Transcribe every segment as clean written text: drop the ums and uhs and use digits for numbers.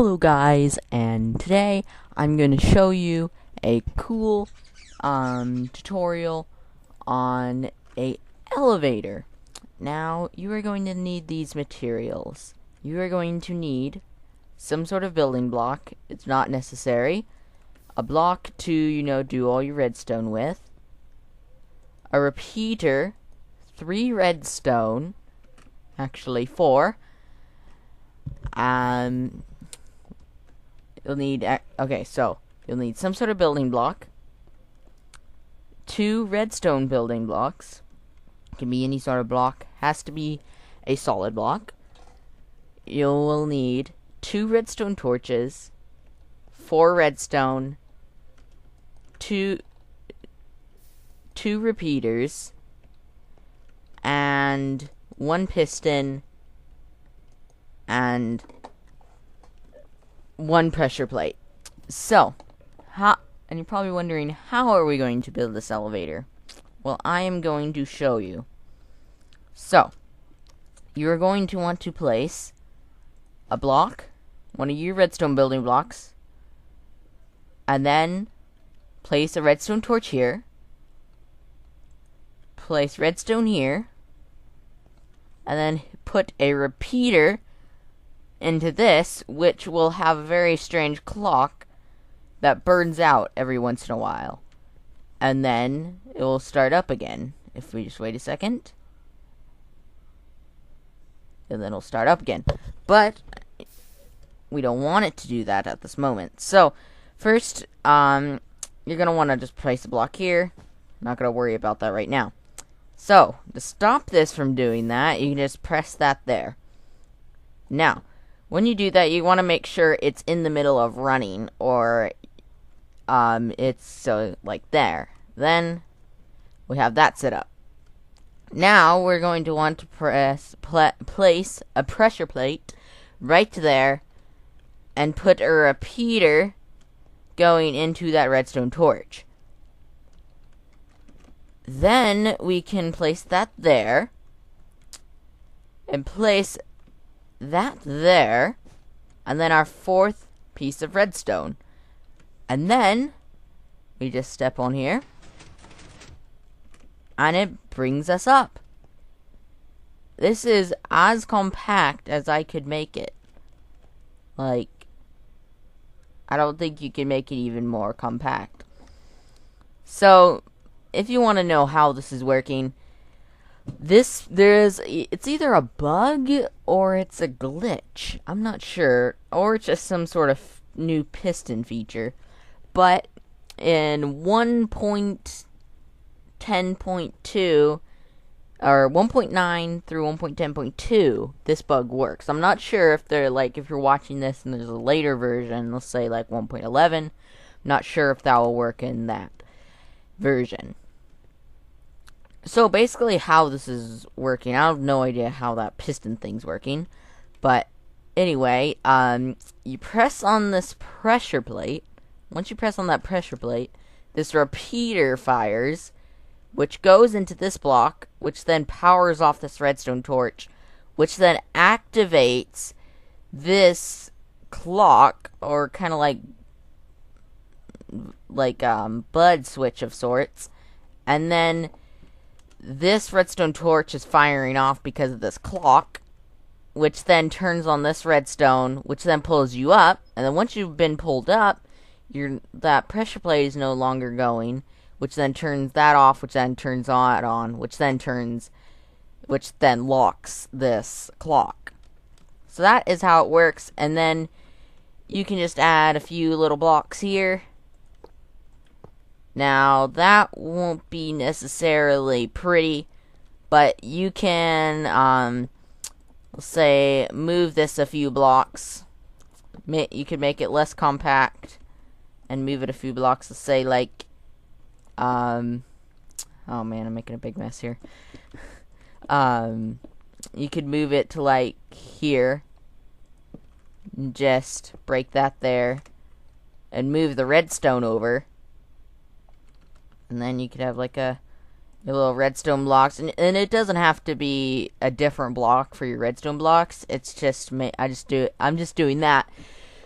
Hello guys, and today I'm going to show you a cool tutorial on a elevator. Now, you are going to need these materials. You are going to need some sort of building block. It's not necessary. A block to, do all your redstone with. A repeater, 3 redstone, actually 4. You'll need, you'll need some sort of building block, 2 redstone building blocks. It can be any sort of block, has to be a solid block. You will need 2 redstone torches, 4 redstone, 2 repeaters, and 1 piston, and 1 pressure plate. So, and you're probably wondering, how are we going to build this elevator? Well, I am going to show you. So, you're going to want to place a block, one of your redstone building blocks, and then place a redstone torch here, place redstone here, and then put a repeater into this, which will have a very strange clock that burns out every once in a while. And then it will start up again. If we just wait a second. And then it'll start up again. But we don't want it to do that at this moment. So, first, you're going to want to just place a block here. Not going to worry about that right now. So, to stop this from doing that, you can just press that there. Now, when you do that, you want to make sure it's in the middle of running, or it's like there. Then we have that set up. Now we're going to want to place a pressure plate right there, and put a repeater going into that redstone torch. Then we can place that there, and place that there, and then our 4th piece of redstone. And then we just step on here, and it brings us up. This is as compact as I could make it. Like, I don't think you can make it even more compact. So, if you want to know how this is working, it's either a bug or it's a glitch. I'm not sure. Or it's just some sort of new piston feature. But in 1.10.2, or 1.9 through 1.10.2, this bug works. I'm not sure if if you're watching this and there's a later version, let's say like 1.11, I'm not sure if that will work in that version. So basically how this is working, I have no idea how that piston thing's working, but anyway, you press on this pressure plate. Once you press on that pressure plate, this repeater fires, which goes into this block, which then powers off this redstone torch, which then activates this clock, or kind of like bud switch of sorts, and then this redstone torch is firing off because of this clock, which then turns on this redstone, which then pulls you up, and then once you've been pulled up, that pressure plate is no longer going, which then turns that off, which then turns that on, which then locks this clock. So that is how it works, and then you can just add a few little blocks here. Now, that won't be necessarily pretty, but you can, let's say, move this a few blocks. You could make it less compact and move it a few blocks. Let's say, like, oh man, I'm making a big mess here. You could move it to, like, here. Just break that there. And move the redstone over. And then you could have like a little redstone blocks, and it doesn't have to be a different block for your redstone blocks. It's just I'm just doing that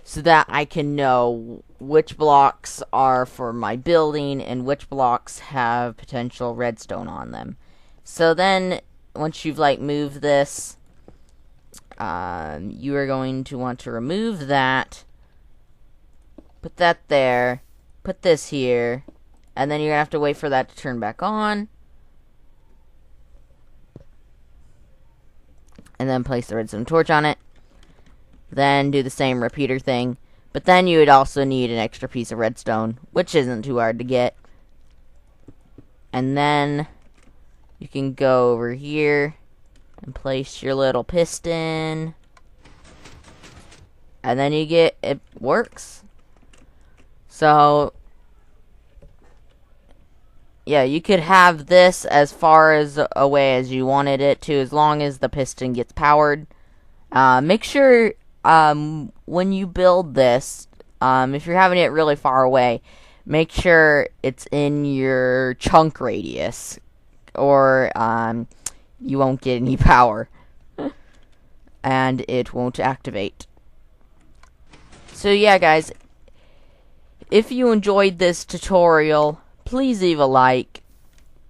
so that I can know which blocks are for my building and which blocks have potential redstone on them. So then, once you've like moved this, you are going to want to remove that, put that there, put this here, and then you're gonna have to wait for that to turn back on, and then place the redstone torch on it. Then do the same repeater thing, but then you would also need an extra piece of redstone, which isn't too hard to get. And then you can go over here and place your little piston, and then it works. So yeah, you could have this as far as away as you wanted it to, as long as the piston gets powered. Make sure when you build this, if you're having it really far away, make sure it's in your chunk radius, or you won't get any power and it won't activate. So yeah, guys, if you enjoyed this tutorial, please leave a like.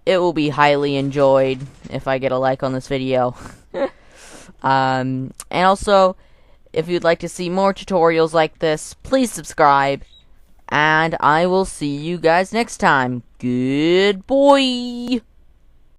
It will be highly enjoyed if I get a like on this video. And also, if you'd like to see more tutorials like this, please subscribe. And I will see you guys next time. Good boy!